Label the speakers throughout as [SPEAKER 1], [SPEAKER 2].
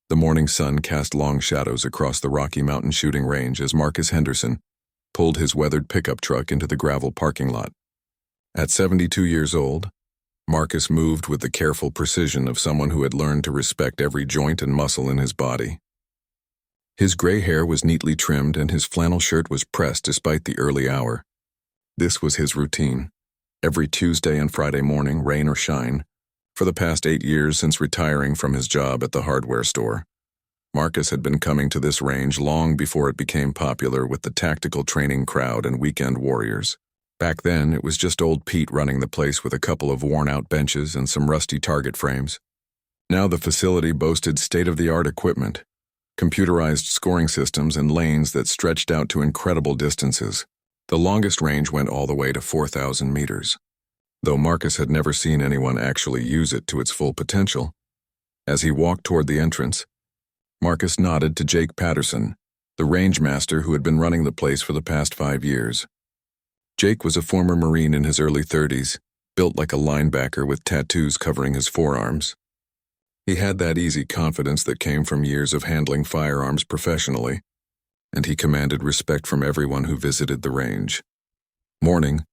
[SPEAKER 1] The morning sun cast long shadows across the Rocky Mountain shooting range as Marcus Henderson pulled his weathered pickup truck into the gravel parking lot. At 72 years old, Marcus moved with the careful precision of someone who had learned to respect every joint and muscle in his body. His gray hair was neatly trimmed and his flannel shirt was pressed despite the early hour. This was his routine. Every Tuesday and Friday morning, rain or shine, for the past 8 years since retiring from his job at the hardware store, Marcus had been coming to this range long before it became popular with the tactical training crowd and weekend warriors. Back then, it was just old Pete running the place with a couple of worn-out benches and some rusty target frames. Now the facility boasted state-of-the-art equipment, computerized scoring systems, and lanes that stretched out to incredible distances. The longest range went all the way to 4,000 meters. Though Marcus had never seen anyone actually use it to its full potential. As he walked toward the entrance, Marcus nodded to Jake Patterson, the range master who had been running the place for the past 5 years. Jake was a former Marine in his early 30s, built like a linebacker with tattoos covering his forearms. He had that easy confidence that came from years of handling firearms professionally, and he commanded respect from everyone who visited the range. "Morning,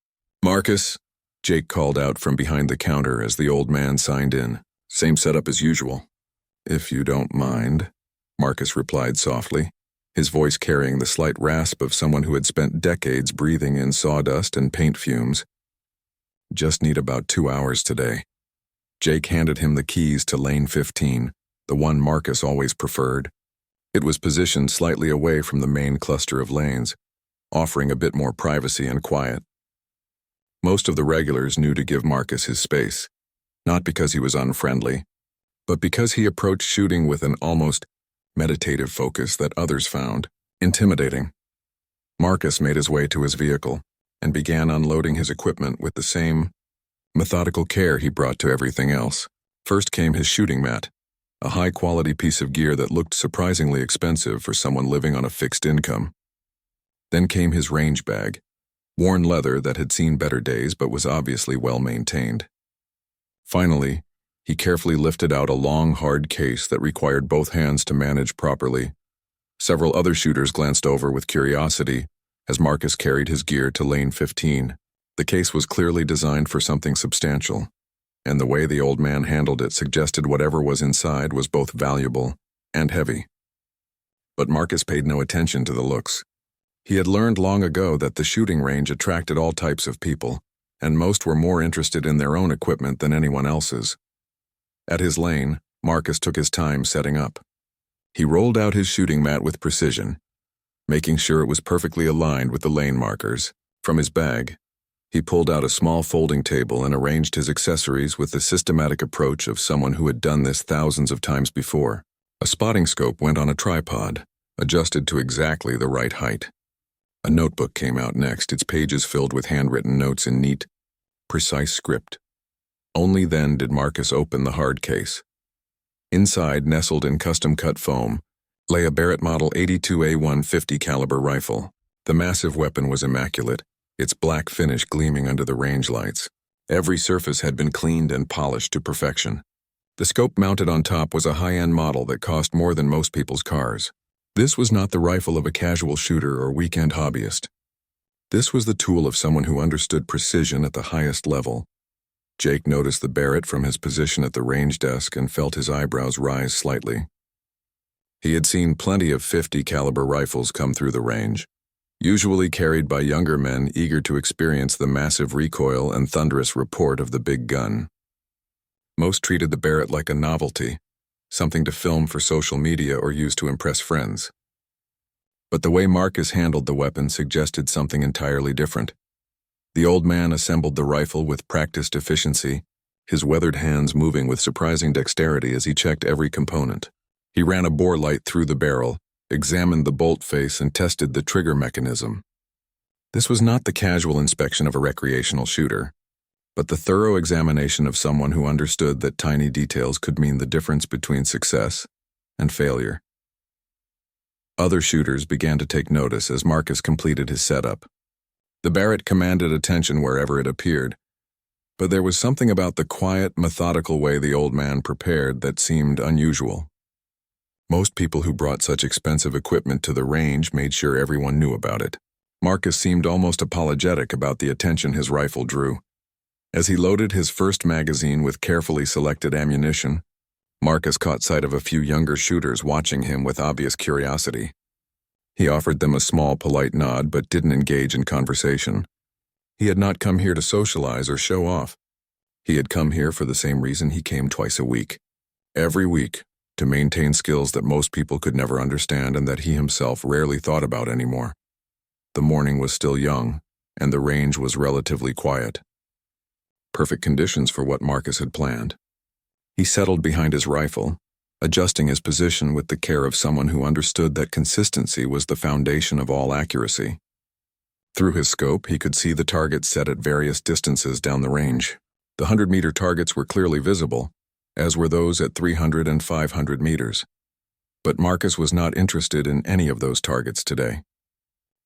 [SPEAKER 1] Marcus," Jake called out from behind the counter as the old man signed in. "Same setup as usual." "If you don't mind," Marcus replied softly, his voice carrying the slight rasp of someone who had spent decades breathing in sawdust and paint fumes. "Just need about 2 hours today." Jake handed him the keys to lane 15, the one Marcus always preferred. It was positioned slightly away from the main cluster of lanes, offering a bit more privacy and quiet. Most of the regulars knew to give Marcus his space, not because he was unfriendly, but because he approached shooting with an almost meditative focus that others found intimidating. Marcus made his way to his vehicle and began unloading his equipment with the same methodical care he brought to everything else. First came his shooting mat, a high-quality piece of gear that looked surprisingly expensive for someone living on a fixed income. Then came his range bag, worn leather that had seen better days but was obviously well-maintained. Finally, he carefully lifted out a long, hard case that required both hands to manage properly. Several other shooters glanced over with curiosity as Marcus carried his gear to lane 15. The case was clearly designed for something substantial, and the way the old man handled it suggested whatever was inside was both valuable and heavy. But Marcus paid no attention to the looks. He had learned long ago that the shooting range attracted all types of people, and most were more interested in their own equipment than anyone else's. At his lane, Marcus took his time setting up. He rolled out his shooting mat with precision, making sure it was perfectly aligned with the lane markers. From his bag, he pulled out a small folding table and arranged his accessories with the systematic approach of someone who had done this thousands of times before. A spotting scope went on a tripod, adjusted to exactly the right height. A notebook came out next, its pages filled with handwritten notes in neat, precise script. Only then did Marcus open the hard case. Inside, nestled in custom-cut foam, lay a Barrett Model 82A150 caliber rifle. The massive weapon was immaculate, its black finish gleaming under the range lights. Every surface had been cleaned and polished to perfection. The scope mounted on top was a high-end model that cost more than most people's cars. This was not the rifle of a casual shooter or weekend hobbyist. This was the tool of someone who understood precision at the highest level. Jake noticed the Barrett from his position at the range desk and felt his eyebrows rise slightly. He had seen plenty of .50 caliber rifles come through the range, usually carried by younger men eager to experience the massive recoil and thunderous report of the big gun. Most treated the Barrett like a novelty, something to film for social media or use to impress friends. But the way Marcus handled the weapon suggested something entirely different. The old man assembled the rifle with practiced efficiency, his weathered hands moving with surprising dexterity as he checked every component. He ran a bore light through the barrel, examined the bolt face, and tested the trigger mechanism. This was not the casual inspection of a recreational shooter, but the thorough examination of someone who understood that tiny details could mean the difference between success and failure. Other shooters began to take notice as Marcus completed his setup. The Barrett commanded attention wherever it appeared, but there was something about the quiet, methodical way the old man prepared that seemed unusual. Most people who brought such expensive equipment to the range made sure everyone knew about it. Marcus seemed almost apologetic about the attention his rifle drew. As he loaded his first magazine with carefully selected ammunition, Marcus caught sight of a few younger shooters watching him with obvious curiosity. He offered them a small, polite nod but didn't engage in conversation. He had not come here to socialize or show off. He had come here for the same reason he came twice a week. Every week, to maintain skills that most people could never understand and that he himself rarely thought about anymore. The morning was still young, and the range was relatively quiet. Perfect conditions for what Marcus had planned. He settled behind his rifle, adjusting his position with the care of someone who understood that consistency was the foundation of all accuracy. Through his scope, he could see the targets set at various distances down the range. The 100-meter targets were clearly visible, as were those at 300 and 500 meters. But Marcus was not interested in any of those targets today.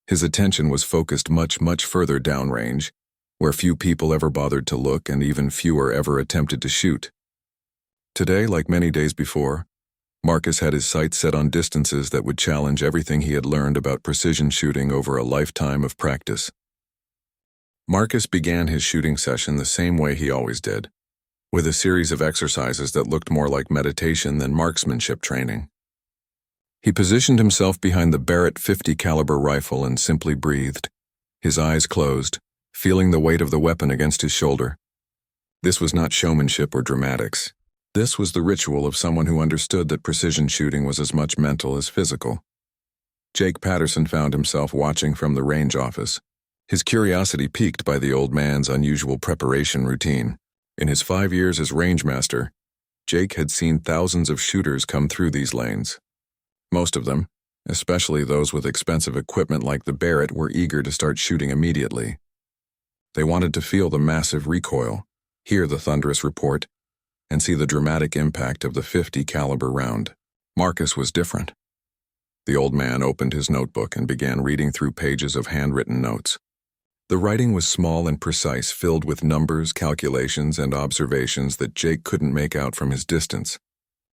[SPEAKER 1] His attention was focused much further downrange, where few people ever bothered to look and even fewer ever attempted to shoot. Today, like many days before, Marcus had his sights set on distances that would challenge everything he had learned about precision shooting over a lifetime of practice. Marcus began his shooting session the same way he always did, with a series of exercises that looked more like meditation than marksmanship training. He positioned himself behind the Barrett .50 caliber rifle and simply breathed, his eyes closed, feeling the weight of the weapon against his shoulder. This was not showmanship or dramatics. This was the ritual of someone who understood that precision shooting was as much mental as physical. Jake Patterson found himself watching from the range office, his curiosity piqued by the old man's unusual preparation routine. In his 5 years as rangemaster, Jake had seen thousands of shooters come through these lanes. Most of them, especially those with expensive equipment like the Barrett, were eager to start shooting immediately. They wanted to feel the massive recoil, hear the thunderous report, and see the dramatic impact of the .50 caliber round. Marcus was different. The old man opened his notebook and began reading through pages of handwritten notes. The writing was small and precise, filled with numbers, calculations, and observations that Jake couldn't make out from his distance.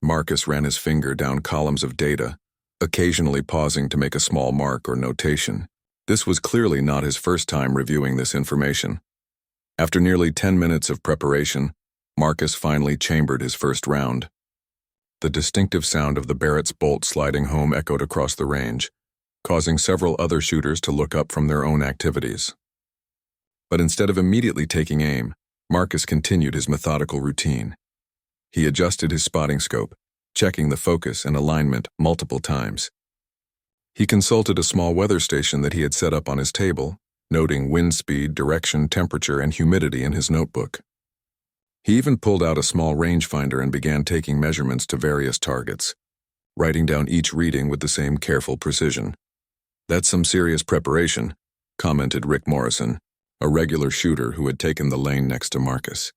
[SPEAKER 1] Marcus ran his finger down columns of data, occasionally pausing to make a small mark or notation. This was clearly not his first time reviewing this information. After nearly 10 minutes of preparation, Marcus finally chambered his first round. The distinctive sound of the Barrett's bolt sliding home echoed across the range, causing several other shooters to look up from their own activities. But instead of immediately taking aim, Marcus continued his methodical routine. He adjusted his spotting scope, checking the focus and alignment multiple times. He consulted a small weather station that he had set up on his table, noting wind speed, direction, temperature, and humidity in his notebook. He even pulled out a small rangefinder and began taking measurements to various targets, writing down each reading with the same careful precision. "That's some serious preparation," commented Rick Morrison, a regular shooter who had taken the lane next to Marcus.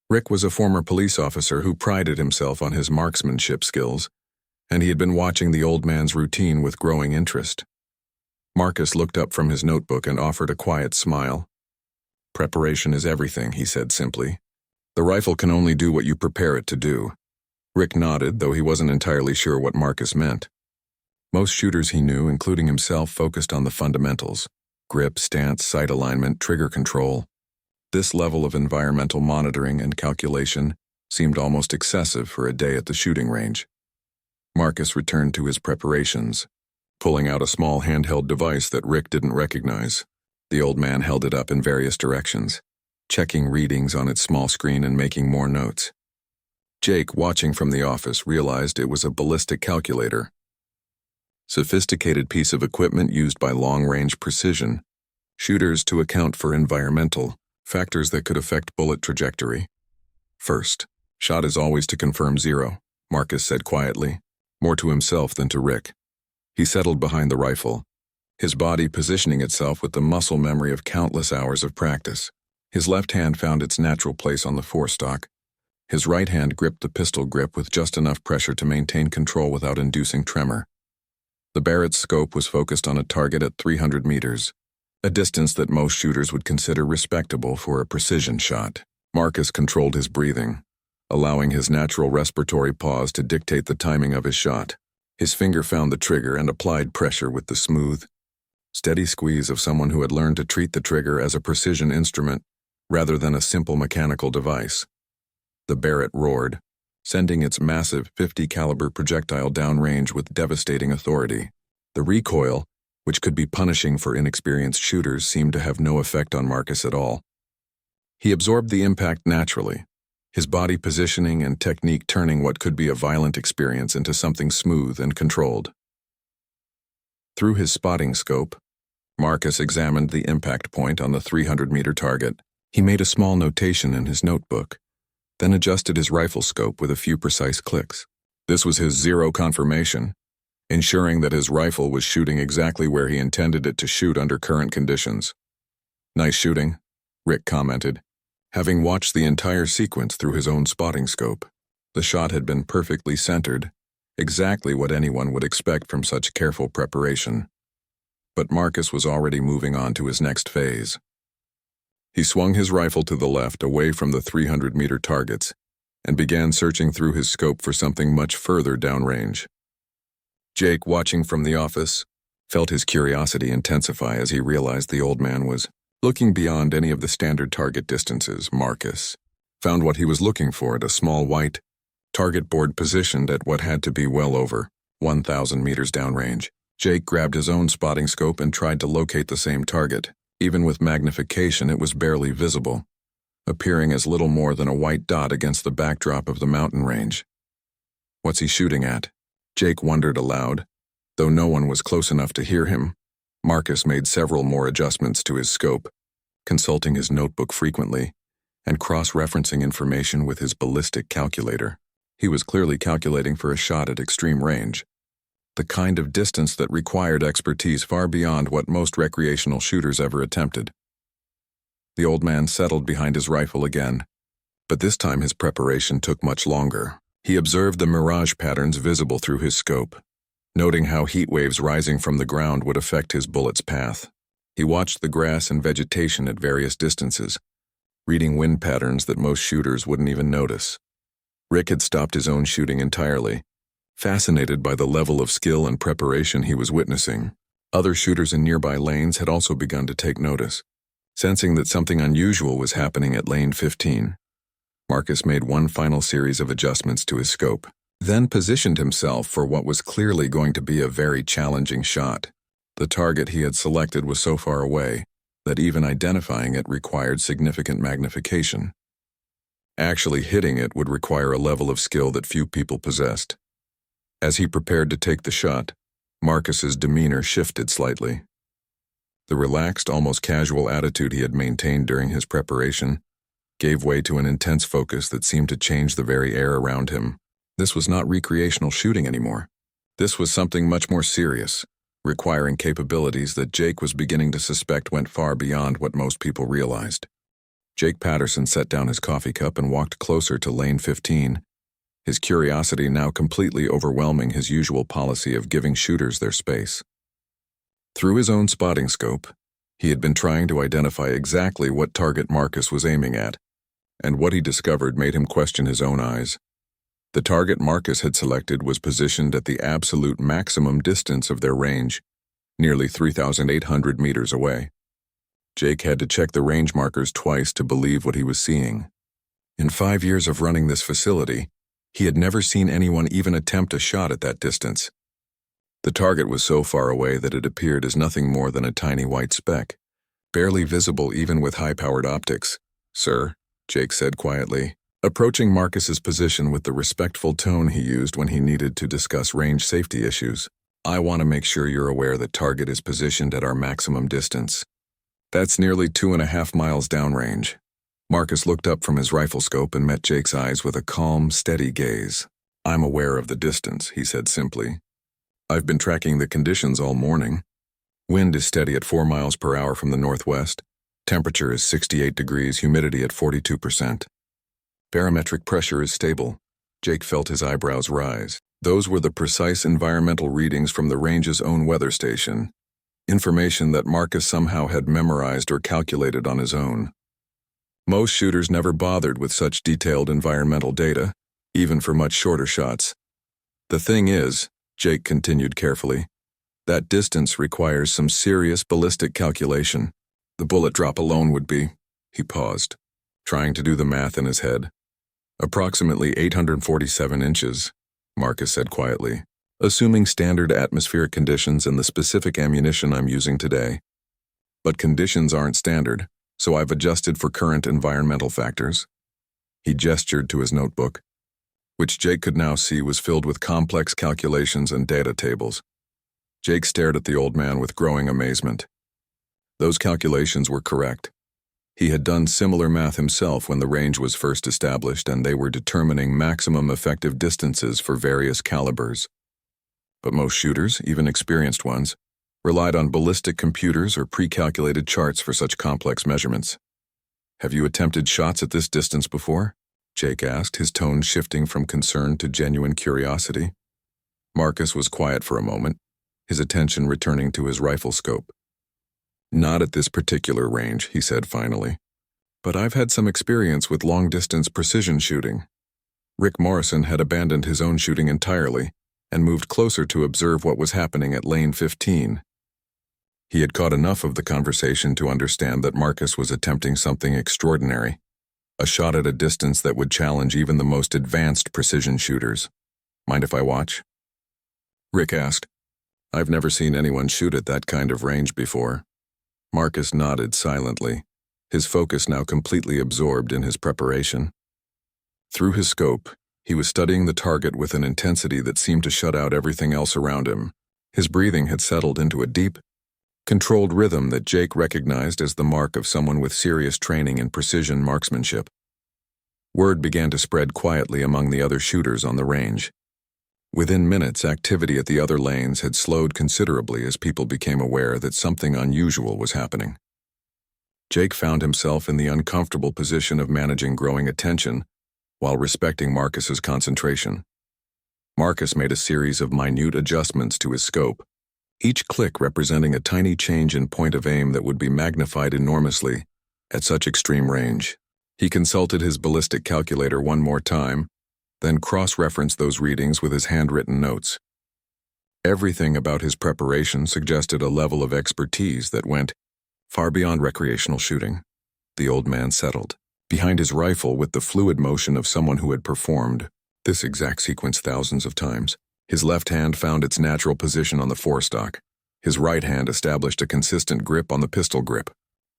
[SPEAKER 1] Rick was a former police officer who prided himself on his marksmanship skills, and he had been watching the old man's routine with growing interest. Marcus looked up from his notebook and offered a quiet smile. "Preparation is everything," he said simply. "The rifle can only do what you prepare it to do." Rick nodded, though he wasn't entirely sure what Marcus meant. Most shooters he knew, including himself, focused on the fundamentals: grip, stance, sight alignment, trigger control. This level of environmental monitoring and calculation seemed almost excessive for a day at the shooting range. Marcus returned to his preparations, pulling out a small handheld device that Rick didn't recognize. The old man held it up in various directions, checking readings on its small screen and making more notes. Jake, watching from the office, realized it was a ballistic calculator. Sophisticated piece of equipment used by long-range precision shooters to account for environmental factors that could affect bullet trajectory. "First, shot is always to confirm zero," Marcus said quietly, more to himself than to Rick. He settled behind the rifle, his body positioning itself with the muscle memory of countless hours of practice. His left hand found its natural place on the forestock. His right hand gripped the pistol grip with just enough pressure to maintain control without inducing tremor. The Barrett's scope was focused on a target at 300 meters, a distance that most shooters would consider respectable for a precision shot. Marcus controlled his breathing, allowing his natural respiratory pause to dictate the timing of his shot. His finger found the trigger and applied pressure with the smooth, steady squeeze of someone who had learned to treat the trigger as a precision instrument rather than a simple mechanical device. The Barrett roared, sending its massive 50 caliber projectile downrange with devastating authority. The recoil, which could be punishing for inexperienced shooters, seemed to have no effect on Marcus at all. He absorbed the impact naturally, his body positioning and technique turning what could be a violent experience into something smooth and controlled. Through his spotting scope, Marcus examined the impact point on the 300-meter target. He made a small notation in his notebook, then adjusted his rifle scope with a few precise clicks. This was his zero confirmation, ensuring that his rifle was shooting exactly where he intended it to shoot under current conditions. "Nice shooting," Rick commented, having watched the entire sequence through his own spotting scope. The shot had been perfectly centered, exactly what anyone would expect from such careful preparation. But Marcus was already moving on to his next phase. He swung his rifle to the left, away from the 300-meter targets, and began searching through his scope for something much further downrange. Jake, watching from the office, felt his curiosity intensify as he realized the old man was looking beyond any of the standard target distances. Marcus found what he was looking for at a small white target board positioned at what had to be well over 1,000 meters downrange. Jake grabbed his own spotting scope and tried to locate the same target. Even with magnification, it was barely visible, appearing as little more than a white dot against the backdrop of the mountain range. "What's he shooting at?" Jake wondered aloud. Though no one was close enough to hear him, Marcus made several more adjustments to his scope, consulting his notebook frequently and cross-referencing information with his ballistic calculator. He was clearly calculating for a shot at extreme range, the kind of distance that required expertise far beyond what most recreational shooters ever attempted. The old man settled behind his rifle again, but this time his preparation took much longer. He observed the mirage patterns visible through his scope, noting how heat waves rising from the ground would affect his bullet's path. He watched the grass and vegetation at various distances, reading wind patterns that most shooters wouldn't even notice. Rick had stopped his own shooting entirely, fascinated by the level of skill and preparation he was witnessing. Other shooters in nearby lanes had also begun to take notice, sensing that something unusual was happening at lane 15. Marcus made one final series of adjustments to his scope, then positioned himself for what was clearly going to be a very challenging shot. The target he had selected was so far away that even identifying it required significant magnification. Actually hitting it would require a level of skill that few people possessed. As he prepared to take the shot, Marcus's demeanor shifted slightly. The relaxed, almost casual attitude he had maintained during his preparation gave way to an intense focus that seemed to change the very air around him. This was not recreational shooting anymore. This was something much more serious, requiring capabilities that Jake was beginning to suspect went far beyond what most people realized. Jake Patterson set down his coffee cup and walked closer to lane 15, his curiosity now completely overwhelming his usual policy of giving shooters their space. Through his own spotting scope, he had been trying to identify exactly what target Marcus was aiming at, and what he discovered made him question his own eyes. The target Marcus had selected was positioned at the absolute maximum distance of their range, nearly 3,800 meters away. Jake had to check the range markers twice to believe what he was seeing. In 5 years of running this facility, he had never seen anyone even attempt a shot at that distance. The target was so far away that it appeared as nothing more than a tiny white speck, barely visible even with high-powered optics. "Sir," Jake said quietly, approaching Marcus's position with the respectful tone he used when he needed to discuss range safety issues. "I want to make sure you're aware that target is positioned at our maximum distance. That's nearly 2.5 miles downrange." Marcus looked up from his rifle scope and met Jake's eyes with a calm, steady gaze. "I'm aware of the distance," he said simply. "I've been tracking the conditions all morning. Wind is steady at 4 miles per hour from the northwest. Temperature is 68 degrees, humidity at 42%. Barometric pressure is stable." Jake felt his eyebrows rise. Those were the precise environmental readings from the range's own weather station, information that Marcus somehow had memorized or calculated on his own. Most shooters never bothered with such detailed environmental data, even for much shorter shots. The thing is, Jake continued carefully. That distance requires some serious ballistic calculation. The bullet drop alone would be. He paused, trying to do the math in his head. Approximately 847 inches, Marcus said quietly, assuming standard atmospheric conditions and the specific ammunition I'm using today. But conditions aren't standard, so I've adjusted for current environmental factors. He gestured to his notebook, which Jake could now see was filled with complex calculations and data tables. Jake stared at the old man with growing amazement. Those calculations were correct. He had done similar math himself when the range was first established, and they were determining maximum effective distances for various calibers. But most shooters, even experienced ones, relied on ballistic computers or pre-calculated charts for such complex measurements. Have you attempted shots at this distance before? Jake asked, his tone shifting from concern to genuine curiosity. Marcus was quiet for a moment, his attention returning to his rifle scope. Not at this particular range, he said finally. But I've had some experience with long-distance precision shooting. Rick Morrison had abandoned his own shooting entirely and moved closer to observe what was happening at Lane 15. He had caught enough of the conversation to understand that Marcus was attempting something extraordinary, a shot at a distance that would challenge even the most advanced precision shooters. Mind if I watch? Rick asked. I've never seen anyone shoot at that kind of range before. Marcus nodded silently, his focus now completely absorbed in his preparation. Through his scope, he was studying the target with an intensity that seemed to shut out everything else around him. His breathing had settled into a deep, controlled rhythm that Jake recognized as the mark of someone with serious training in precision marksmanship. Word began to spread quietly among the other shooters on the range. Within minutes, activity at the other lanes had slowed considerably as people became aware that something unusual was happening. Jake found himself in the uncomfortable position of managing growing attention while respecting Marcus's concentration. Marcus made a series of minute adjustments to his scope, each click representing a tiny change in point of aim that would be magnified enormously at such extreme range. He consulted his ballistic calculator one more time, then cross-referenced those readings with his handwritten notes. Everything about his preparation suggested a level of expertise that went far beyond recreational shooting. The old man settled, behind his rifle with the fluid motion of someone who had performed this exact sequence thousands of times. His left hand found its natural position on the forestock. His right hand established a consistent grip on the pistol grip.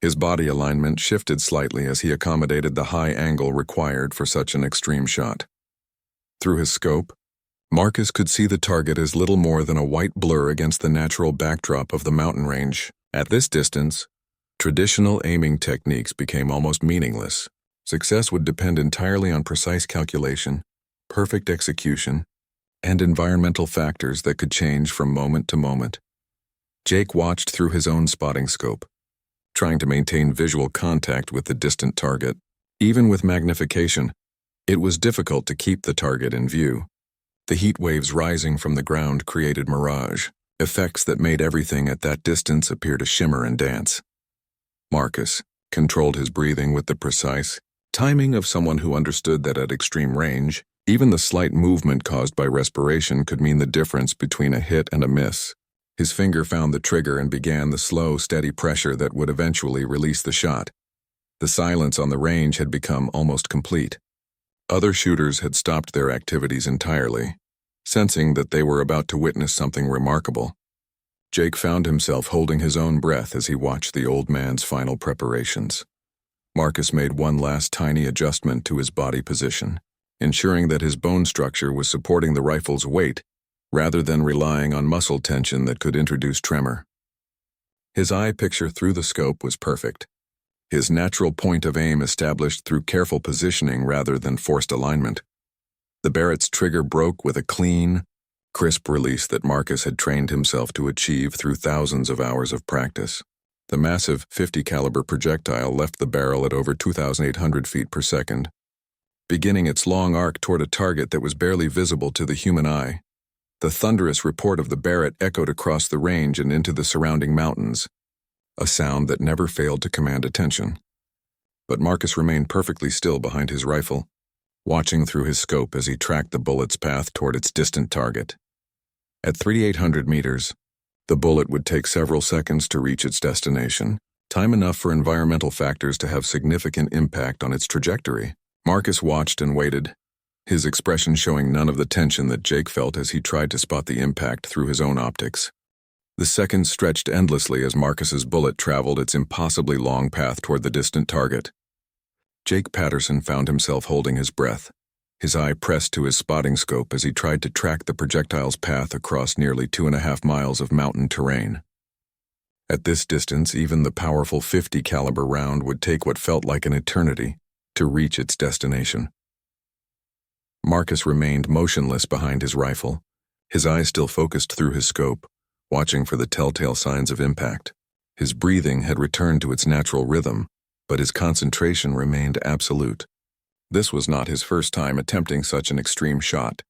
[SPEAKER 1] His body alignment shifted slightly as he accommodated the high angle required for such an extreme shot. Through his scope, Marcus could see the target as little more than a white blur against the natural backdrop of the mountain range. At this distance, traditional aiming techniques became almost meaningless. Success would depend entirely on precise calculation, perfect execution, and environmental factors that could change from moment to moment. Jake watched through his own spotting scope, trying to maintain visual contact with the distant target. Even with magnification, it was difficult to keep the target in view. The heat waves rising from the ground created mirage, effects that made everything at that distance appear to shimmer and dance. Marcus controlled his breathing with the precise timing of someone who understood that at extreme range, even the slight movement caused by respiration could mean the difference between a hit and a miss. His finger found the trigger and began the slow, steady pressure that would eventually release the shot. The silence on the range had become almost complete. Other shooters had stopped their activities entirely, sensing that they were about to witness something remarkable. Jake found himself holding his own breath as he watched the old man's final preparations. Marcus made one last tiny adjustment to his body position, ensuring that his bone structure was supporting the rifle's weight rather than relying on muscle tension that could introduce tremor. His eye picture through the scope was perfect, his natural point of aim established through careful positioning rather than forced alignment. The Barrett's trigger broke with a clean, crisp release that Marcus had trained himself to achieve through thousands of hours of practice. The massive .50 caliber projectile left the barrel at over 2,800 feet per second, beginning its long arc toward a target that was barely visible to the human eye. The thunderous report of the Barrett echoed across the range and into the surrounding mountains, a sound that never failed to command attention. But Marcus remained perfectly still behind his rifle, watching through his scope as he tracked the bullet's path toward its distant target. At 3,800 meters, the bullet would take several seconds to reach its destination, time enough for environmental factors to have significant impact on its trajectory. Marcus watched and waited, his expression showing none of the tension that Jake felt as he tried to spot the impact through his own optics. The seconds stretched endlessly as Marcus's bullet traveled its impossibly long path toward the distant target. Jake Patterson found himself holding his breath, his eye pressed to his spotting scope as he tried to track the projectile's path across nearly 2.5 miles of mountain terrain. At this distance, even the powerful .50 caliber round would take what felt like an eternity to reach its destination. Marcus remained motionless behind his rifle, his eyes still focused through his scope, watching for the telltale signs of impact. His breathing had returned to its natural rhythm, but his concentration remained absolute. This was not his first time attempting such an extreme shot,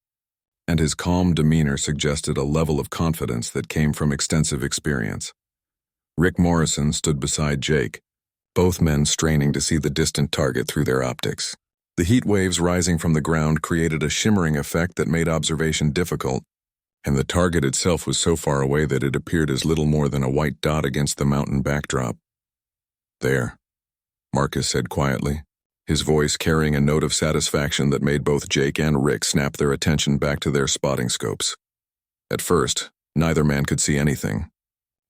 [SPEAKER 1] and his calm demeanor suggested a level of confidence that came from extensive experience. Rick Morrison stood beside Jake, both men straining to see the distant target through their optics. The heat waves rising from the ground created a shimmering effect that made observation difficult, and the target itself was so far away that it appeared as little more than a white dot against the mountain backdrop. "There," Marcus said quietly, his voice carrying a note of satisfaction that made both Jake and Rick snap their attention back to their spotting scopes. At first, neither man could see anything.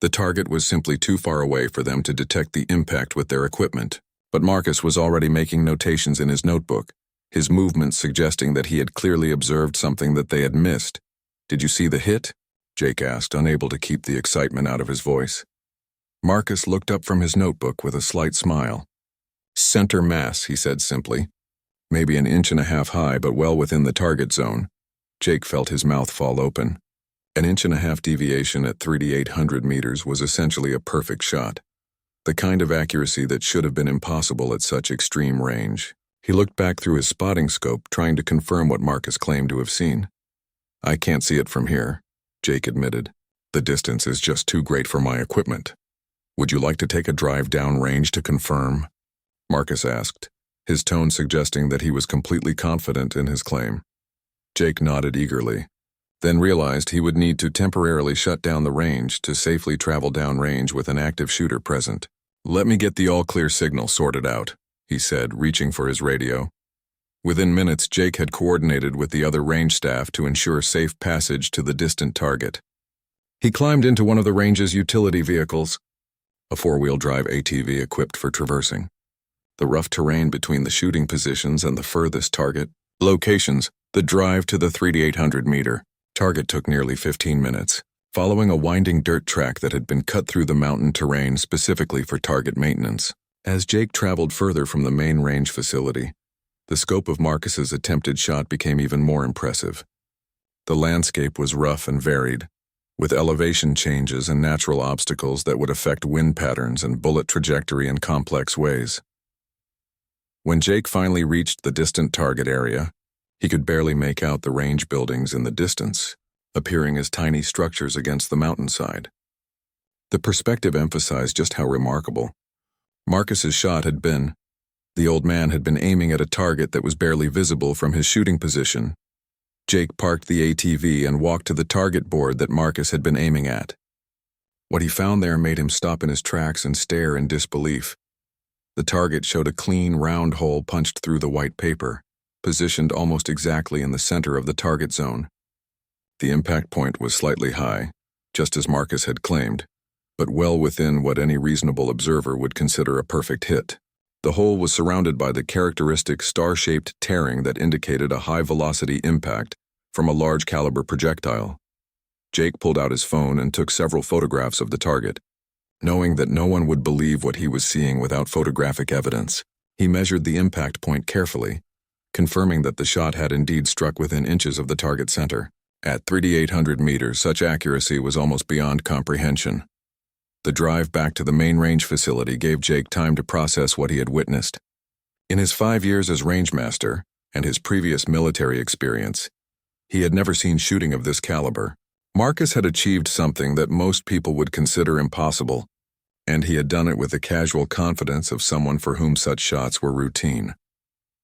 [SPEAKER 1] The target was simply too far away for them to detect the impact with their equipment, but Marcus was already making notations in his notebook, his movements suggesting that he had clearly observed something that they had missed. "Did you see the hit?" Jake asked, unable to keep the excitement out of his voice. Marcus looked up from his notebook with a slight smile. "Center mass," he said simply. "Maybe an inch and a half high, but well within the target zone." Jake felt his mouth fall open. An inch and a half deviation at 3,800 meters was essentially a perfect shot, the kind of accuracy that should have been impossible at such extreme range. He looked back through his spotting scope, trying to confirm what Marcus claimed to have seen. "I can't see it from here," Jake admitted. "The distance is just too great for my equipment. Would you like to take a drive downrange to confirm?" Marcus asked, his tone suggesting that he was completely confident in his claim. Jake nodded eagerly, then realized he would need to temporarily shut down the range to safely travel downrange with an active shooter present. "Let me get the all-clear signal sorted out," he said, reaching for his radio. Within minutes, Jake had coordinated with the other range staff to ensure safe passage to the distant target. He climbed into one of the range's utility vehicles, a four-wheel drive ATV equipped for traversing. The rough terrain between the shooting positions and the furthest target locations, the drive to the 3,800-meter target took nearly 15 minutes, following a winding dirt track that had been cut through the mountain terrain specifically for target maintenance. As Jake traveled further from the main range facility, the scope of Marcus's attempted shot became even more impressive. The landscape was rough and varied, with elevation changes and natural obstacles that would affect wind patterns and bullet trajectory in complex ways. When Jake finally reached the distant target area, he could barely make out the range buildings in the distance, appearing as tiny structures against the mountainside. The perspective emphasized just how remarkable Marcus's shot had been. The old man had been aiming at a target that was barely visible from his shooting position. Jake parked the ATV and walked to the target board that Marcus had been aiming at. What he found there made him stop in his tracks and stare in disbelief. The target showed a clean, round hole punched through the white paper, positioned almost exactly in the center of the target zone. The impact point was slightly high, just as Marcus had claimed, but well within what any reasonable observer would consider a perfect hit. The hole was surrounded by the characteristic star-shaped tearing that indicated a high-velocity impact from a large-caliber projectile. Jake pulled out his phone and took several photographs of the target. Knowing that no one would believe what he was seeing without photographic evidence, he measured the impact point carefully, confirming that the shot had indeed struck within inches of the target center. At 3,800 meters, such accuracy was almost beyond comprehension. The drive back to the main range facility gave Jake time to process what he had witnessed. In his 5 years as rangemaster and his previous military experience, he had never seen shooting of this caliber. Marcus had achieved something that most people would consider impossible, and he had done it with the casual confidence of someone for whom such shots were routine.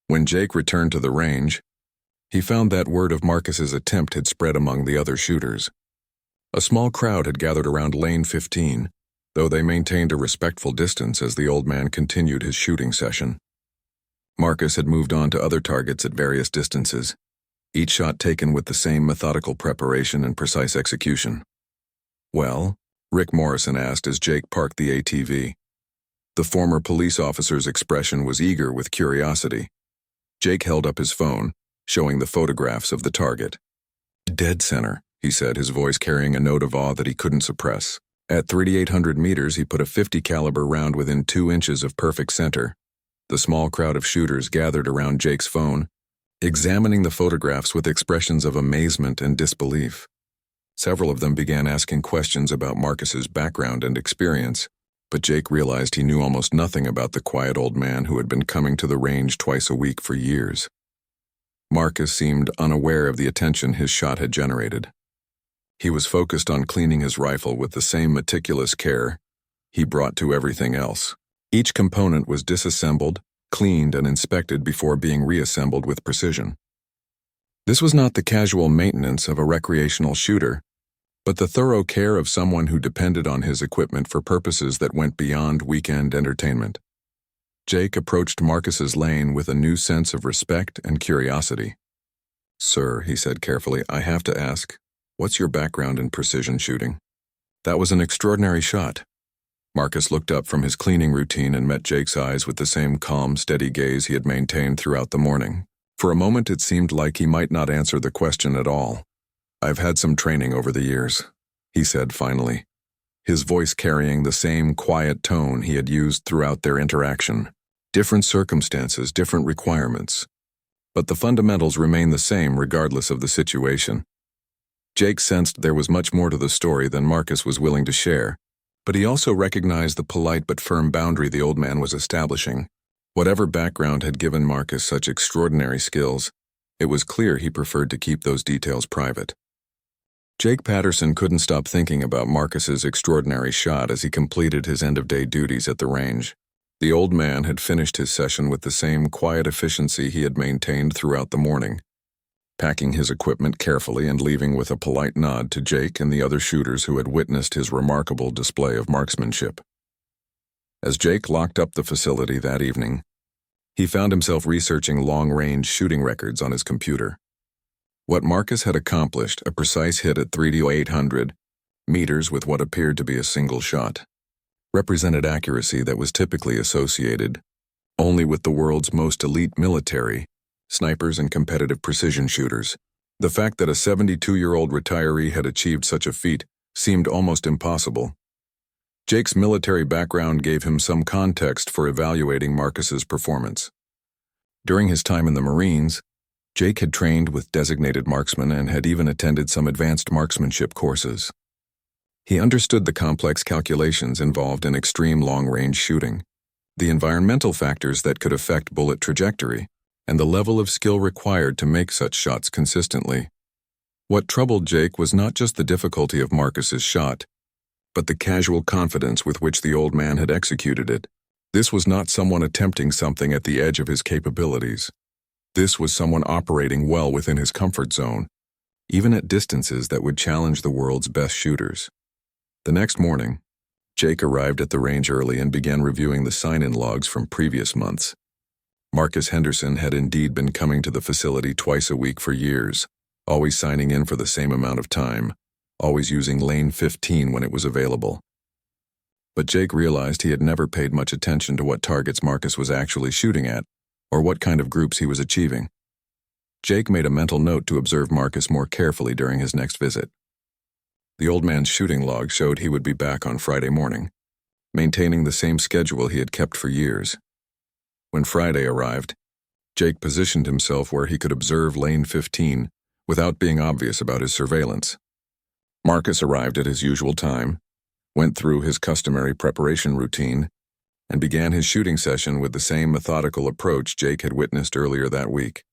[SPEAKER 1] When Jake returned to the range, he found that word of Marcus's attempt had spread among the other shooters. A small crowd had gathered around lane 15, though they maintained a respectful distance as the old man continued his shooting session. Marcus had moved on to other targets at various distances, each shot taken with the same methodical preparation and precise execution. "Well?" Rick Morrison asked as Jake parked the ATV. The former police officer's expression was eager with curiosity. Jake held up his phone, showing the photographs of the target. "Dead center," he said, his voice carrying a note of awe that he couldn't suppress. At 3,800 meters, he put a .50 caliber round within 2 inches of perfect center. The small crowd of shooters gathered around Jake's phone, examining the photographs with expressions of amazement and disbelief. Several of them began asking questions about Marcus's background and experience, but Jake realized he knew almost nothing about the quiet old man who had been coming to the range twice a week for years. Marcus seemed unaware of the attention his shot had generated. He was focused on cleaning his rifle with the same meticulous care he brought to everything else. Each component was disassembled, cleaned, and inspected before being reassembled with precision. This was not the casual maintenance of a recreational shooter, but the thorough care of someone who depended on his equipment for purposes that went beyond weekend entertainment. Jake approached Marcus's lane with a new sense of respect and curiosity. "Sir," he said carefully, "I have to ask, what's your background in precision shooting?" "That was an extraordinary shot." Marcus looked up from his cleaning routine and met Jake's eyes with the same calm, steady gaze he had maintained throughout the morning. For a moment it seemed like he might not answer the question at all. "I've had some training over the years," he said finally, his voice carrying the same quiet tone he had used throughout their interaction. "Different circumstances, different requirements. But the fundamentals remain the same regardless of the situation." Jake sensed there was much more to the story than Marcus was willing to share, but he also recognized the polite but firm boundary the old man was establishing. Whatever background had given Marcus such extraordinary skills, it was clear he preferred to keep those details private. Jake Patterson couldn't stop thinking about Marcus's extraordinary shot as he completed his end-of-day duties at the range. The old man had finished his session with the same quiet efficiency he had maintained throughout the morning, packing his equipment carefully and leaving with a polite nod to Jake and the other shooters who had witnessed his remarkable display of marksmanship. As Jake locked up the facility that evening, he found himself researching long-range shooting records on his computer. What Marcus had accomplished, a precise hit at 3,800 meters with what appeared to be a single shot, represented accuracy that was typically associated only with the world's most elite military, snipers and competitive precision shooters. The fact that a 72-year-old retiree had achieved such a feat seemed almost impossible. Jake's military background gave him some context for evaluating Marcus's performance. During his time in the Marines, Jake had trained with designated marksmen and had even attended some advanced marksmanship courses. He understood the complex calculations involved in extreme long-range shooting, the environmental factors that could affect bullet trajectory, and the level of skill required to make such shots consistently. What troubled Jake was not just the difficulty of Marcus's shot, but the casual confidence with which the old man had executed it. This was not someone attempting something at the edge of his capabilities. This was someone operating well within his comfort zone, even at distances that would challenge the world's best shooters. The next morning, Jake arrived at the range early and began reviewing the sign-in logs from previous months. Marcus Henderson had indeed been coming to the facility twice a week for years, always signing in for the same amount of time, always using lane 15 when it was available. But Jake realized he had never paid much attention to what targets Marcus was actually shooting at, or what kind of groups he was achieving. Jake made a mental note to observe Marcus more carefully during his next visit. The old man's shooting log showed he would be back on Friday morning, maintaining the same schedule he had kept for years. When Friday arrived, Jake positioned himself where he could observe lane 15 without being obvious about his surveillance. Marcus arrived at his usual time, went through his customary preparation routine, and began his shooting session with the same methodical approach Jake had witnessed earlier that week.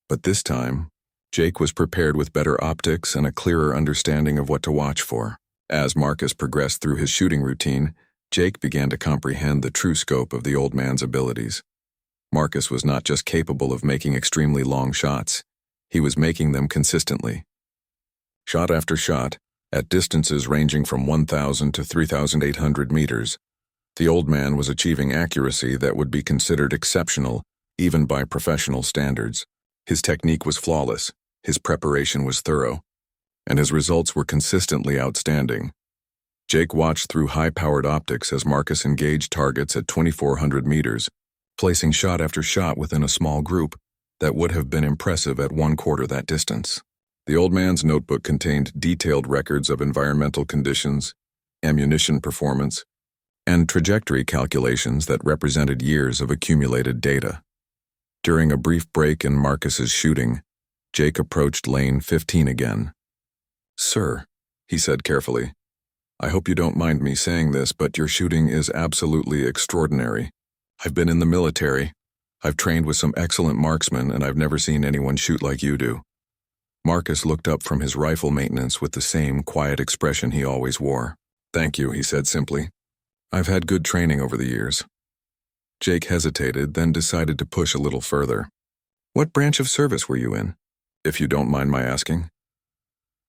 [SPEAKER 1] But this time, Jake was prepared with better optics and a clearer understanding of what to watch for. As Marcus progressed through his shooting routine, Jake began to comprehend the true scope of the old man's abilities. Marcus was not just capable of making extremely long shots, he was making them consistently. Shot after shot, At distances ranging from 1,000 to 3,800 meters, the old man was achieving accuracy that would be considered exceptional even by professional standards. His technique was flawless, his preparation was thorough, and his results were consistently outstanding. Jake watched through high-powered optics as Marcus engaged targets at 2,400 meters, placing shot after shot within a small group that would have been impressive at 1/4 that distance. The old man's notebook contained detailed records of environmental conditions, ammunition performance, and trajectory calculations that represented years of accumulated data. During a brief break in Marcus's shooting, Jake approached lane 15 again. "Sir," he said carefully, "I hope you don't mind me saying this, but your shooting is absolutely extraordinary. I've been in the military, I've trained with some excellent marksmen, and I've never seen anyone shoot like you do." Marcus looked up from his rifle maintenance with the same quiet expression he always wore. "Thank you," he said simply. "I've had good training over the years." Jake hesitated, then decided to push a little further. "What branch of service were you in, if you don't mind my asking?"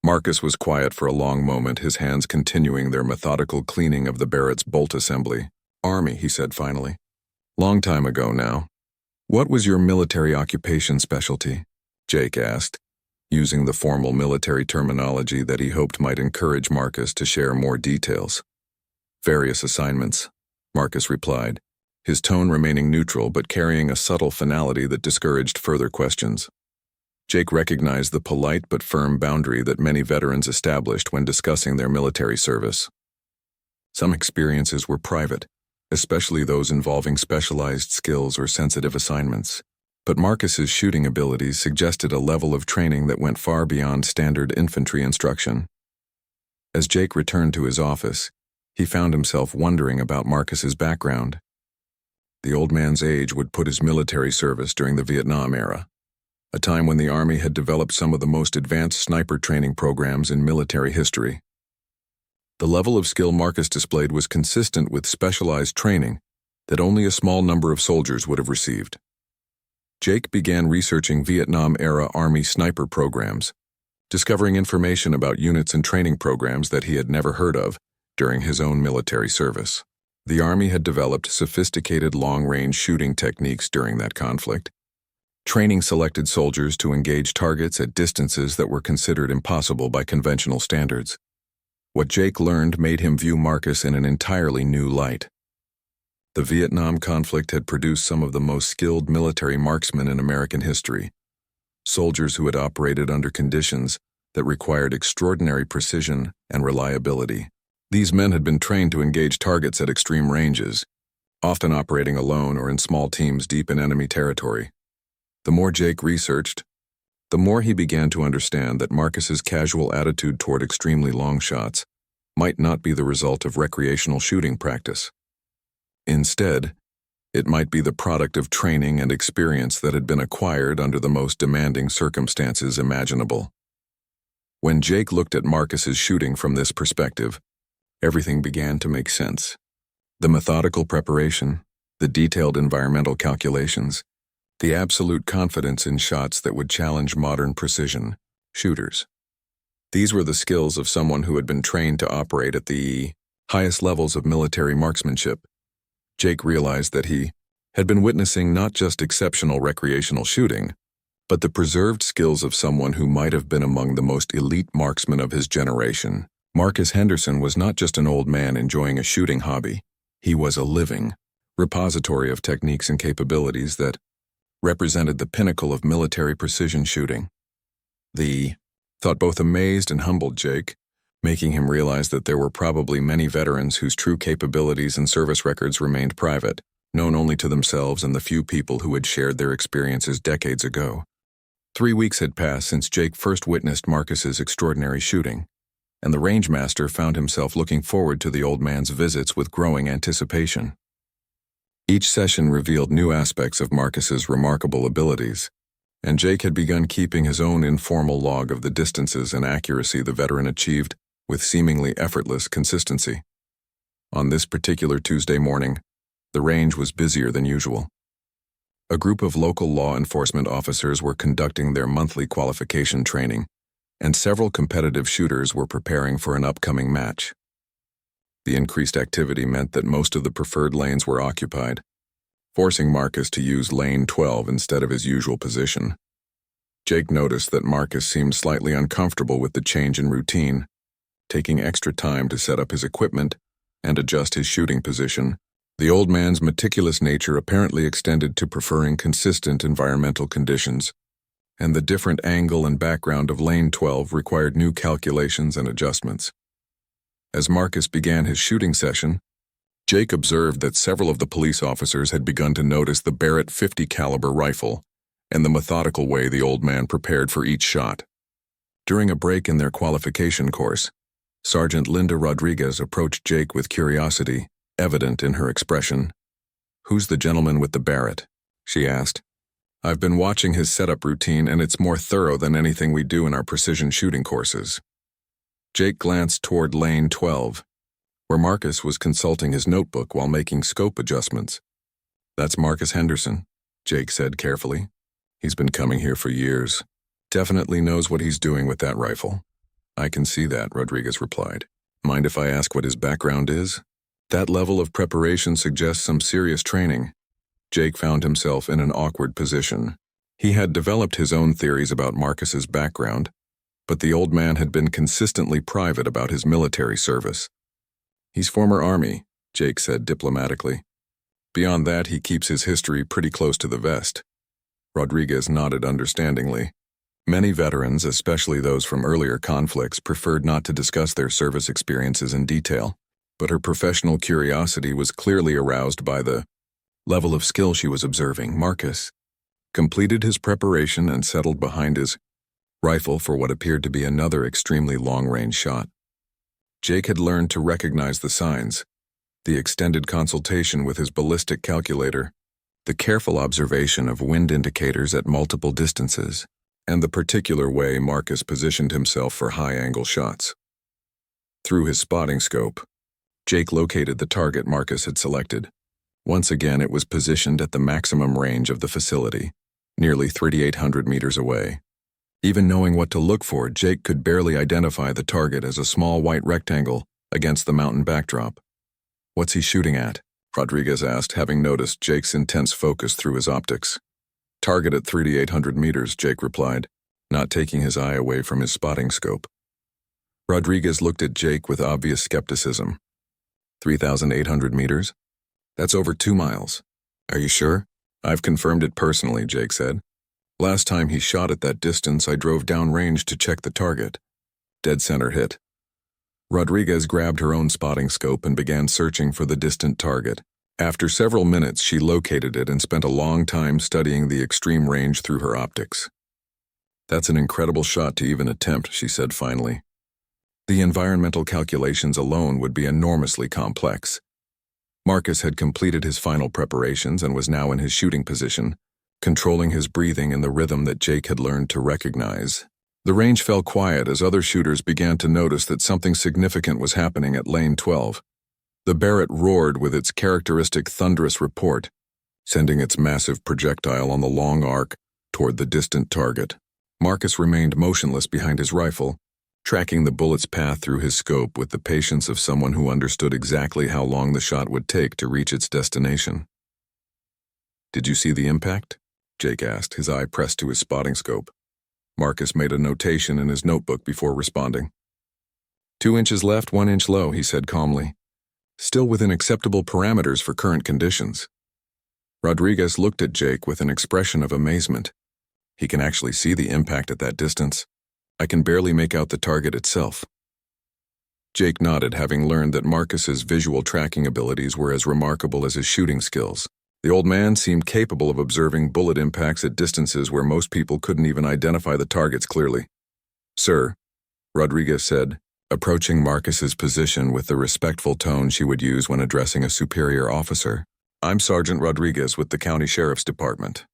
[SPEAKER 1] Marcus was quiet for a long moment, his hands continuing their methodical cleaning of the Barrett's bolt assembly. "Army," he said finally. "Long time ago now. What was your military occupation specialty?" Jake asked, using the formal military terminology that he hoped might encourage Marcus to share more details. "Various assignments," Marcus replied, his tone remaining neutral but carrying a subtle finality that discouraged further questions. Jake recognized the polite but firm boundary that many veterans established when discussing their military service. Some experiences were private, especially those involving specialized skills or sensitive assignments. But Marcus's shooting abilities suggested a level of training that went far beyond standard infantry instruction. As Jake returned to his office, he found himself wondering about Marcus's background. The old man's age would put his military service during the Vietnam era, a time when the Army had developed some of the most advanced sniper training programs in military history. The level of skill Marcus displayed was consistent with specialized training that only a small number of soldiers would have received. Jake began researching Vietnam-era Army sniper programs, discovering information about units and training programs that he had never heard of during his own military service. The Army had developed sophisticated long-range shooting techniques during that conflict, training selected soldiers to engage targets at distances that were considered impossible by conventional standards. What Jake learned made him view Marcus in an entirely new light. The Vietnam conflict had produced some of the most skilled military marksmen in American history, soldiers who had operated under conditions that required extraordinary precision and reliability. These men had been trained to engage targets at extreme ranges, often operating alone or in small teams deep in enemy territory. The more Jake researched, the more he began to understand that Marcus's casual attitude toward extremely long shots might not be the result of recreational shooting practice. Instead, it might be the product of training and experience that had been acquired under the most demanding circumstances imaginable. When Jake looked at Marcus's shooting from this perspective, everything began to make sense. The methodical preparation, the detailed environmental calculations, the absolute confidence in shots that would challenge modern precision shooters. These were the skills of someone who had been trained to operate at the highest levels of military marksmanship. Jake realized that he had been witnessing not just exceptional recreational shooting, but the preserved skills of someone who might have been among the most elite marksmen of his generation. Marcus Henderson was not just an old man enjoying a shooting hobby. He was a living repository of techniques and capabilities that represented the pinnacle of military precision shooting. The thought both amazed and humbled Jake, making him realize that there were probably many veterans whose true capabilities and service records remained private, known only to themselves and the few people who had shared their experiences decades ago. 3 weeks had passed since Jake first witnessed Marcus's extraordinary shooting, and the rangemaster found himself looking forward to the old man's visits with growing anticipation. Each session revealed new aspects of Marcus's remarkable abilities, and Jake had begun keeping his own informal log of the distances and accuracy the veteran achieved with seemingly effortless consistency. On this particular Tuesday morning, the range was busier than usual. A group of local law enforcement officers were conducting their monthly qualification training, and several competitive shooters were preparing for an upcoming match. The increased activity meant that most of the preferred lanes were occupied, forcing Marcus to use lane 12 instead of his usual position. Jake noticed that Marcus seemed slightly uncomfortable with the change in routine, taking extra time to set up his equipment and adjust his shooting position. The old man's meticulous nature apparently extended to preferring consistent environmental conditions, and the different angle and background of lane 12 required new calculations and adjustments. As Marcus began his shooting session, Jake observed that several of the police officers had begun to notice the Barrett .50 caliber rifle and the methodical way the old man prepared for each shot. During a break in their qualification course, Sergeant Linda Rodriguez approached Jake with curiosity, evident in her expression. "Who's the gentleman with the Barrett?" she asked. "I've been watching his setup routine, and it's more thorough than anything we do in our precision shooting courses." Jake glanced toward lane 12, where Marcus was consulting his notebook while making scope adjustments. "That's Marcus Henderson," Jake said carefully. "He's been coming here for years. Definitely knows what he's doing with that rifle." "I can see that," Rodriguez replied. "Mind if I ask what his background is?" That level of preparation suggests some serious training. Jake found himself in an awkward position. He had developed his own theories about Marcus's background, but the old man had been consistently private about his military service. "He's former Army," Jake said diplomatically. "Beyond that, he keeps his history pretty close to the vest." Rodriguez nodded understandingly. Many veterans, especially those from earlier conflicts, preferred not to discuss their service experiences in detail, but her professional curiosity was clearly aroused by the level of skill she was observing. Marcus completed his preparation and settled behind his rifle for what appeared to be another extremely long-range shot. Jake had learned to recognize the signs, the extended consultation with his ballistic calculator, the careful observation of wind indicators at multiple distances, and the particular way Marcus positioned himself for high-angle shots. Through his spotting scope, Jake located the target Marcus had selected. Once again, it was positioned at the maximum range of the facility, nearly 3,800 meters away. Even knowing what to look for, Jake could barely identify the target as a small white rectangle against the mountain backdrop. "What's he shooting at?" Rodriguez asked, having noticed Jake's intense focus through his optics. "Target at 3,800 meters, Jake replied, not taking his eye away from his spotting scope. Rodriguez looked at Jake with obvious skepticism. 3,800 meters? That's over 2 miles. Are you sure? I've confirmed it personally, Jake said. Last time he shot at that distance, I drove downrange to check the target. Dead center hit. Rodriguez grabbed her own spotting scope and began searching for the distant target. After several minutes, she located it and spent a long time studying the extreme range through her optics. That's an incredible shot to even attempt, she said finally. The environmental calculations alone would be enormously complex. Marcus had completed his final preparations and was now in his shooting position, controlling his breathing in the rhythm that Jake had learned to recognize. The range fell quiet as other shooters began to notice that something significant was happening at lane 12. The Barrett roared with its characteristic thunderous report, sending its massive projectile on the long arc toward the distant target. Marcus remained motionless behind his rifle, tracking the bullet's path through his scope with the patience of someone who understood exactly how long the shot would take to reach its destination. Did you see the impact? Jake asked, his eye pressed to his spotting scope. Marcus made a notation in his notebook before responding. 2 inches left, 1 inch low, he said calmly. Still within acceptable parameters for current conditions. Rodriguez looked at Jake with an expression of amazement. He can actually see the impact at that distance. I can barely make out the target itself. Jake nodded, having learned that Marcus's visual tracking abilities were as remarkable as his shooting skills. The old man seemed capable of observing bullet impacts at distances where most people couldn't even identify the targets clearly. Sir, Rodriguez said, approaching Marcus's position with the respectful tone she would use when addressing a superior officer. I'm Sergeant Rodriguez with the County Sheriff's Department.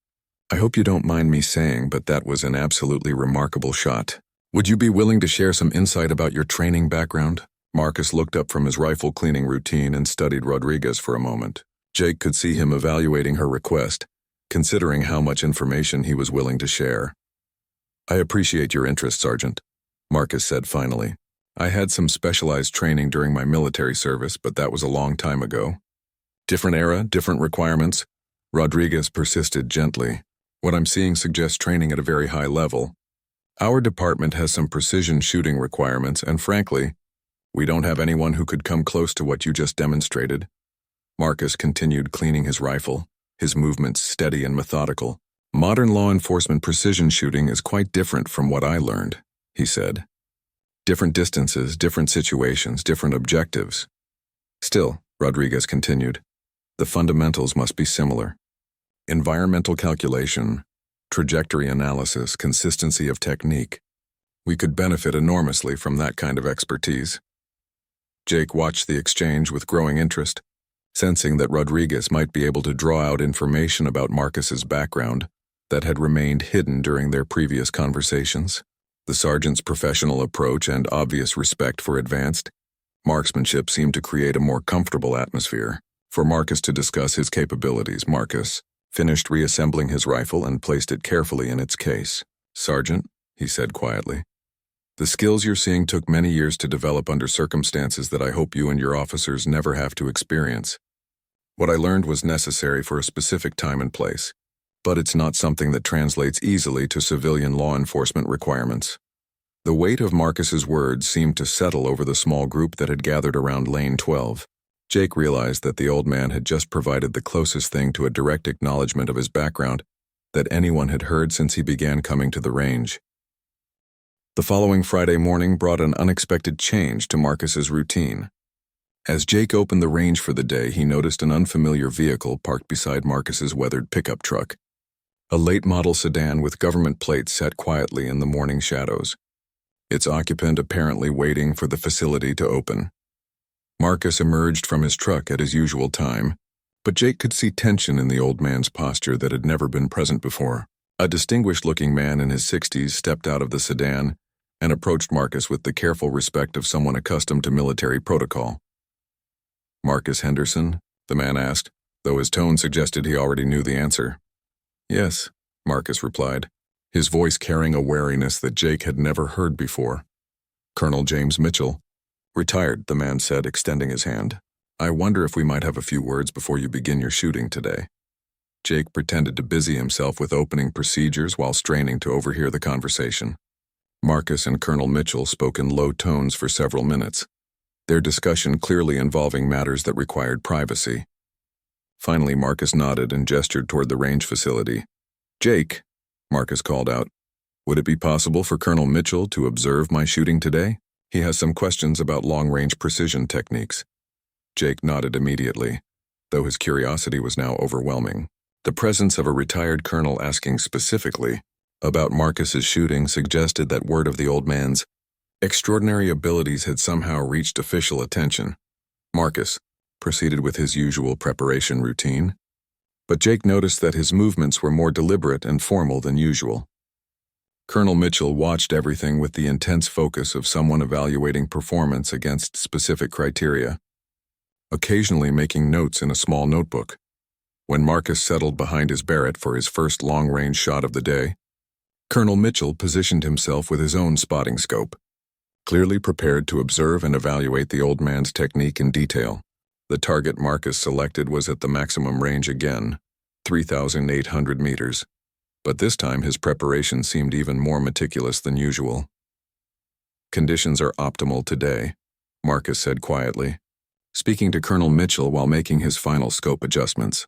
[SPEAKER 1] I hope you don't mind me saying, but that was an absolutely remarkable shot. Would you be willing to share some insight about your training background? Marcus looked up from his rifle cleaning routine and studied Rodriguez for a moment. Jake could see him evaluating her request, considering how much information he was willing to share. I appreciate your interest, Sergeant. Marcus said finally. I had some specialized training during my military service, but that was a long time ago. Different era, different requirements. Rodriguez persisted gently. What I'm seeing suggests training at a very high level. Our department has some precision shooting requirements, and frankly, we don't have anyone who could come close to what you just demonstrated. Marcus continued cleaning his rifle, his movements steady and methodical. Modern law enforcement precision shooting is quite different from what I learned, he said. Different distances, different situations, different objectives. Still, Rodriguez continued, the fundamentals must be similar. Environmental calculation, trajectory analysis, consistency of technique. We could benefit enormously from that kind of expertise. Jake watched the exchange with growing interest, sensing that Rodriguez might be able to draw out information about Marcus's background that had remained hidden during their previous conversations. The sergeant's professional approach and obvious respect for advanced marksmanship seemed to create a more comfortable atmosphere for Marcus to discuss his capabilities. Marcus finished reassembling his rifle and placed it carefully in its case. Sergeant, he said quietly, the skills you're seeing took many years to develop under circumstances that I hope you and your officers never have to experience. What I learned was necessary for a specific time and place, but it's not something that translates easily to civilian law enforcement requirements. The weight of Marcus's words seemed to settle over the small group that had gathered around Lane 12. Jake realized that the old man had just provided the closest thing to a direct acknowledgement of his background that anyone had heard since he began coming to the range. The following Friday morning brought an unexpected change to Marcus's routine. As Jake opened the range for the day, he noticed an unfamiliar vehicle parked beside Marcus's weathered pickup truck. A late-model sedan with government plates sat quietly in the morning shadows, its occupant apparently waiting for the facility to open. Marcus emerged from his truck at his usual time, but Jake could see tension in the old man's posture that had never been present before. A distinguished-looking man in his 60s stepped out of the sedan and approached Marcus with the careful respect of someone accustomed to military protocol. Marcus Henderson? The man asked, though his tone suggested he already knew the answer. Yes, Marcus replied, his voice carrying a wariness that Jake had never heard before. Colonel James Mitchell. Retired, the man said, extending his hand. I wonder if we might have a few words before you begin your shooting today. Jake pretended to busy himself with opening procedures while straining to overhear the conversation. Marcus and Colonel Mitchell spoke in low tones for several minutes, their discussion clearly involving matters that required privacy. Finally, Marcus nodded and gestured toward the range facility. Jake, Marcus called out, would it be possible for Colonel Mitchell to observe my shooting today? He has some questions about long-range precision techniques. Jake nodded immediately, though his curiosity was now overwhelming. The presence of a retired colonel asking specifically about Marcus's shooting suggested that word of the old man's extraordinary abilities had somehow reached official attention. Marcus proceeded with his usual preparation routine, but Jake noticed that his movements were more deliberate and formal than usual. Colonel Mitchell watched everything with the intense focus of someone evaluating performance against specific criteria, occasionally making notes in a small notebook. When Marcus settled behind his Barrett for his first long-range shot of the day, Colonel Mitchell positioned himself with his own spotting scope, clearly prepared to observe and evaluate the old man's technique in detail. The target Marcus selected was at the maximum range again, 3,800 meters, but this time his preparation seemed even more meticulous than usual. Conditions are optimal today, Marcus said quietly, speaking to Colonel Mitchell while making his final scope adjustments.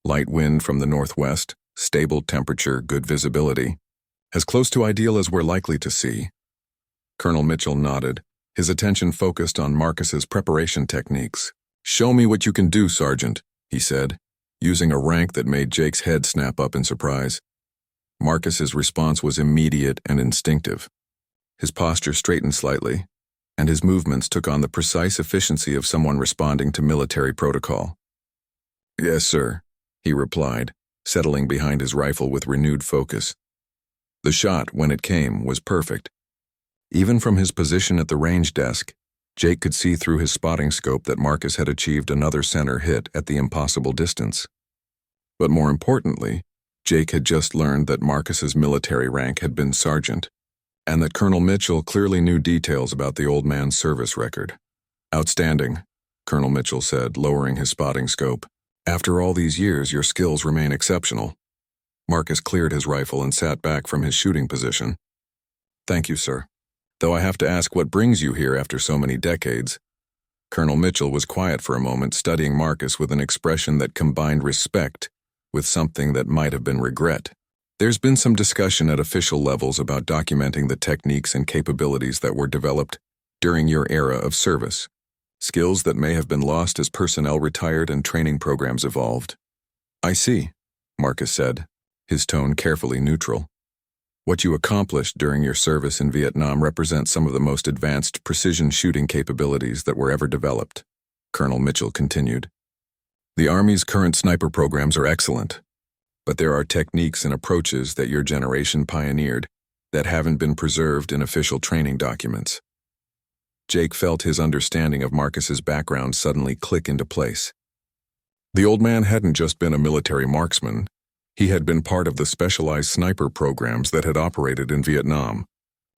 [SPEAKER 1] Light wind from the northwest, stable temperature, good visibility. As close to ideal as we're likely to see. Colonel Mitchell nodded, his attention focused on Marcus's preparation techniques. Show me what you can do, Sergeant, he said, using a rank that made Jake's head snap up in surprise. Marcus's response was immediate and instinctive. His posture straightened slightly, and his movements took on the precise efficiency of someone responding to military protocol. Yes, sir, he replied, settling behind his rifle with renewed focus. The shot, when it came, was perfect. Even from his position at the range desk, Jake could see through his spotting scope that Marcus had achieved another center hit at the impossible distance. But more importantly, Jake had just learned that Marcus's military rank had been sergeant. and that Colonel Mitchell clearly knew details about the old man's service record. "Outstanding," Colonel Mitchell said, lowering his spotting scope. "After all these years, your skills remain exceptional." Marcus cleared his rifle and sat back from his shooting position. "Thank you, sir. Though I have to ask what brings you here after so many decades." Colonel Mitchell was quiet for a moment, studying Marcus with an expression that combined respect with something that might have been regret. "There's been some discussion at official levels about documenting the techniques and capabilities that were developed during your era of service, skills that may have been lost as personnel retired and training programs evolved." "I see," Marcus said, his tone carefully neutral. "What you accomplished during your service in Vietnam represents some of the most advanced precision shooting capabilities that were ever developed," Colonel Mitchell continued. "The Army's current sniper programs are excellent, but there are techniques and approaches that your generation pioneered that haven't been preserved in official training documents." Jake felt his understanding of Marcus's background suddenly click into place. The old man hadn't just been a military marksman. He had been part of the specialized sniper programs that had operated in Vietnam,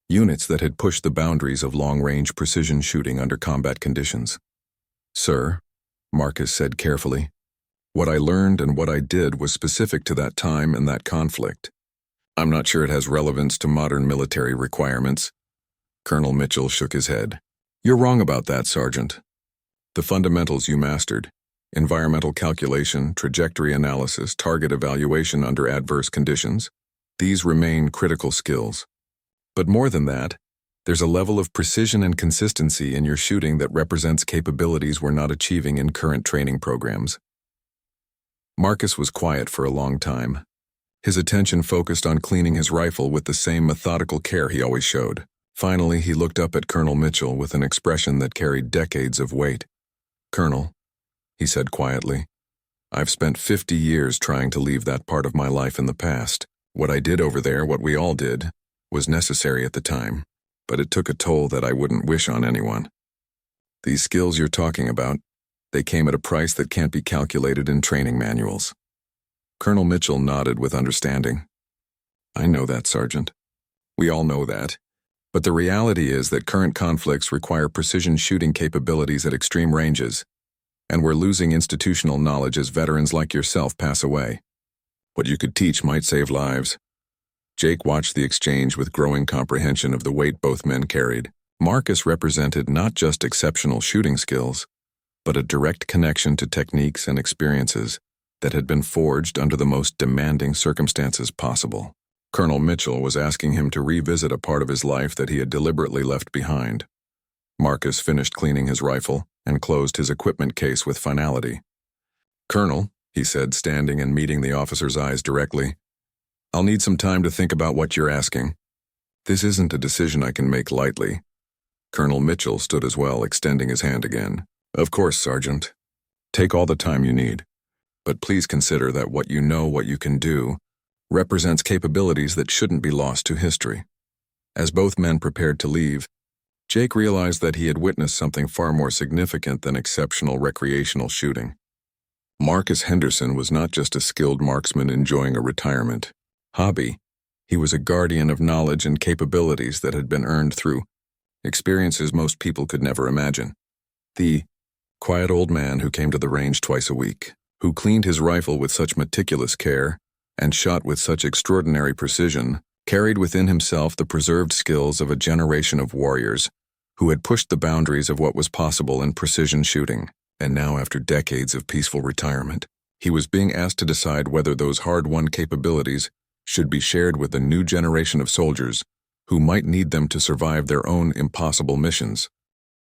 [SPEAKER 1] units that had pushed the boundaries of long-range precision shooting under combat conditions. "Sir," Marcus said carefully, "what I learned and what I did was specific to that time and that conflict. I'm not sure it has relevance to modern military requirements." Colonel Mitchell shook his head. "You're wrong about that, Sergeant. The fundamentals you mastered, environmental calculation, trajectory analysis, target evaluation under adverse conditions, these remain critical skills. But more than that, there's a level of precision and consistency in your shooting that represents capabilities we're not achieving in current training programs." Marcus was quiet for a long time, his attention focused on cleaning his rifle with the same methodical care he always showed. Finally, he looked up at Colonel Mitchell with an expression that carried decades of weight. "Colonel," he said quietly, "I've spent 50 years trying to leave that part of my life in the past. What I did over there, what we all did, was necessary at the time, but it took a toll that I wouldn't wish on anyone. These skills you're talking about, they came at a price that can't be calculated in training manuals." Colonel Mitchell nodded with understanding. "I know that, Sergeant. We all know that. But the reality is that current conflicts require precision shooting capabilities at extreme ranges, and we're losing institutional knowledge as veterans like yourself pass away. What you could teach might save lives." Jake watched the exchange with growing comprehension of the weight both men carried. Marcus represented not just exceptional shooting skills, but a direct connection to techniques and experiences that had been forged under the most demanding circumstances possible. Colonel Mitchell was asking him to revisit a part of his life that he had deliberately left behind. Marcus finished cleaning his rifle and closed his equipment case with finality. "Colonel," he said, standing and meeting the officer's eyes directly, "I'll need some time to think about what you're asking. This isn't a decision I can make lightly." Colonel Mitchell stood as well, extending his hand again. "Of course, Sergeant. Take all the time you need. But please consider that what you can do, represents capabilities that shouldn't be lost to history." As both men prepared to leave, Jake realized that he had witnessed something far more significant than exceptional recreational shooting. Marcus Henderson was not just a skilled marksman enjoying a retirement hobby. He was a guardian of knowledge and capabilities that had been earned through experiences most people could never imagine. The quiet old man who came to the range twice a week, who cleaned his rifle with such meticulous care and shot with such extraordinary precision, carried within himself the preserved skills of a generation of warriors who had pushed the boundaries of what was possible in precision shooting. And now, after decades of peaceful retirement, he was being asked to decide whether those hard-won capabilities should be shared with a new generation of soldiers who might need them to survive their own impossible missions.